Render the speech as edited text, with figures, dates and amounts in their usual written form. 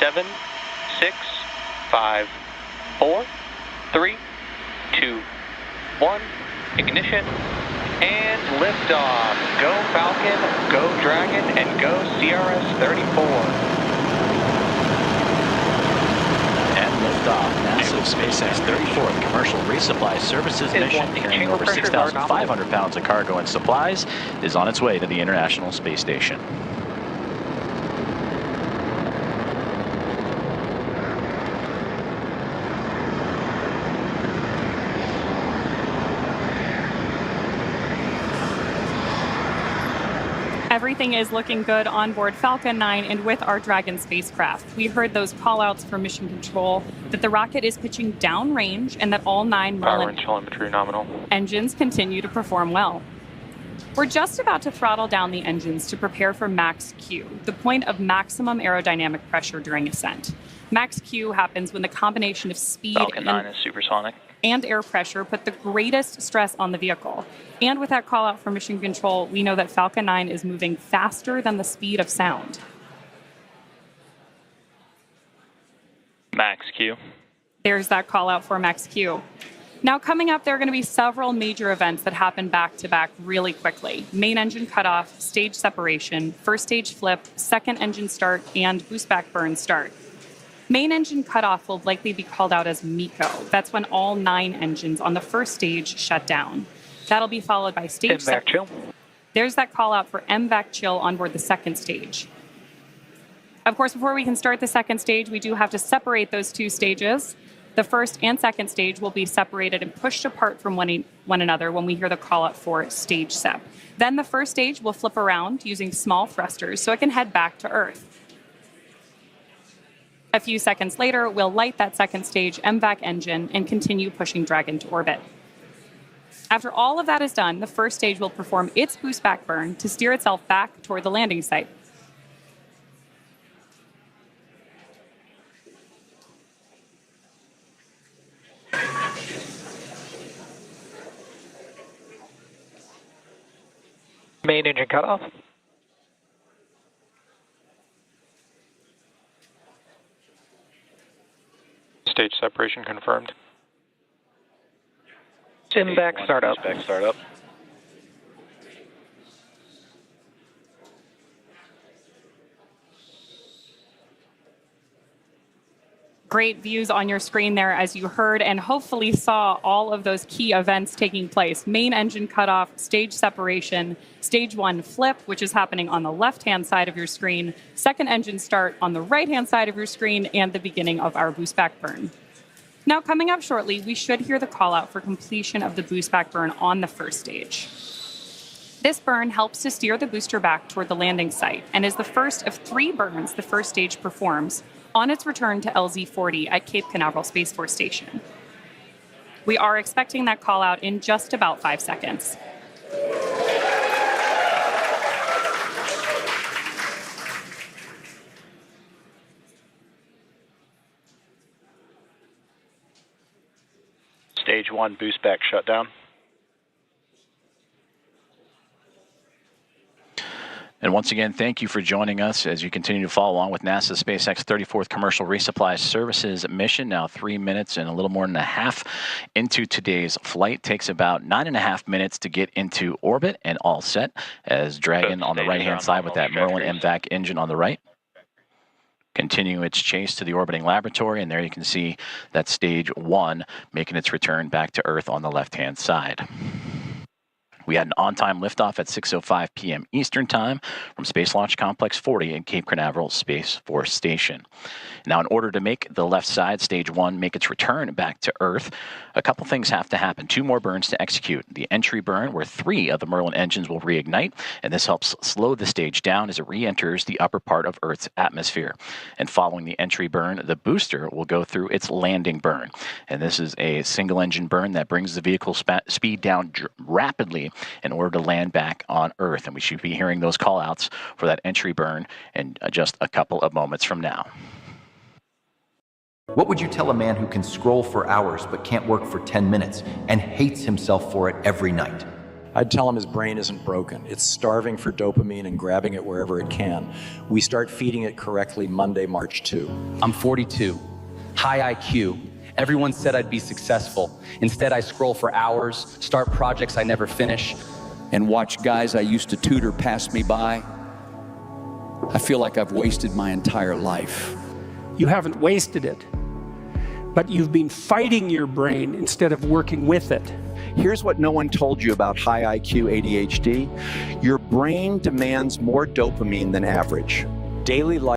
7, 6, 5, 4, 3, 2, 1. Ignition and liftoff. Go Falcon, go Dragon, and go CRS-34. Liftoff, NASA's SpaceX 34th commercial resupply services mission carrying over 6,500 pounds of cargo and supplies is on its way to the International Space Station. Everything is looking good on board Falcon 9 and with our Dragon spacecraft. We heard those call-outs from Mission Control that the rocket is pitching downrange and that all 9 Merlin telemetry nominal engines continue to perform well. We're just about to throttle down the engines to prepare for Max Q, the point of maximum aerodynamic pressure during ascent. Max Q happens when the combination of speed Falcon 9 is supersonic and air pressure put the greatest stress on the vehicle. And with that call out from Mission Control, we know that Falcon 9 is moving faster than the speed of sound. Max Q. There's that call out for Max Q. Now coming up, there are going to be several major events that happen back to back really quickly. Main engine cutoff, stage separation, first stage flip, second engine start, and boost back burn start. Main engine cutoff will likely be called out as MECO. That's when all 9 engines on the first stage shut down. That'll be followed by stage MVAC chill. There's that call out for MVAC chill on board the second stage. Of course, before we can start the second stage, we do have to separate those 2 stages. The first and second stage will be separated and pushed apart from one another when we hear the call out for stage sep. Then the first stage will flip around using small thrusters so it can head back to Earth. A few seconds later, we'll light that second stage MVAC engine and continue pushing Dragon to orbit. After all of that is done, the first stage will perform its boost back burn to steer itself back toward the landing site. Main engine cutoff. Stage separation confirmed. MVAC startup. MVAC startup. Great views on your screen there as you heard and hopefully saw all of those key events taking place. Main engine cutoff, stage separation, stage 1 flip, which is happening on the left-hand side of your screen, second engine start on the right-hand side of your screen, and the beginning of our boost back burn. Now, coming up shortly, we should hear the call out for completion of the boost back burn on the first stage. This burn helps to steer the booster back toward the landing site and is the first of 3 burns the first stage performs on its return to LZ-40 at Cape Canaveral Space Force Station. We are expecting that call out in just about 5 seconds. Stage 1 boost back shutdown. And once again, thank you for joining us as you continue to follow along with NASA's SpaceX 34th Commercial Resupply Services mission. Now 3 minutes and a little more than a half into today's flight. Takes about 9.5 minutes to get into orbit and all set as Dragon on the right-hand side with that Merlin MVAC engine on the right. Continue its chase to the orbiting laboratory, and there you can see that stage 1 making its return back to Earth on the left-hand side. We had an on-time liftoff at 6:05 p.m. Eastern Time from Space Launch Complex 40 in Cape Canaveral Space Force Station. Now, in order to make the left side, stage 1, make its return back to Earth, a couple things have to happen. 2 more burns to execute. The entry burn, where 3 of the Merlin engines will reignite, and this helps slow the stage down as it re-enters the upper part of Earth's atmosphere. And following the entry burn, the booster will go through its landing burn. And this is a single engine burn that brings the vehicle speed down rapidly in order to land back on Earth. And we should be hearing those call-outs for that entry burn in just a couple of moments from now. What would you tell a man who can scroll for hours but can't work for 10 minutes and hates himself for it every night? I'd tell him his brain isn't broken. It's starving for dopamine and grabbing it wherever it can. We start feeding it correctly Monday, March 2. I'm 42, high IQ. Everyone said I'd be successful. Instead, I scroll for hours, start projects I never finish, and watch guys I used to tutor pass me by. I feel like I've wasted my entire life. You haven't wasted it, but you've been fighting your brain instead of working with it. Here's what no one told you about high IQ ADHD. Your brain demands more dopamine than average. Daily life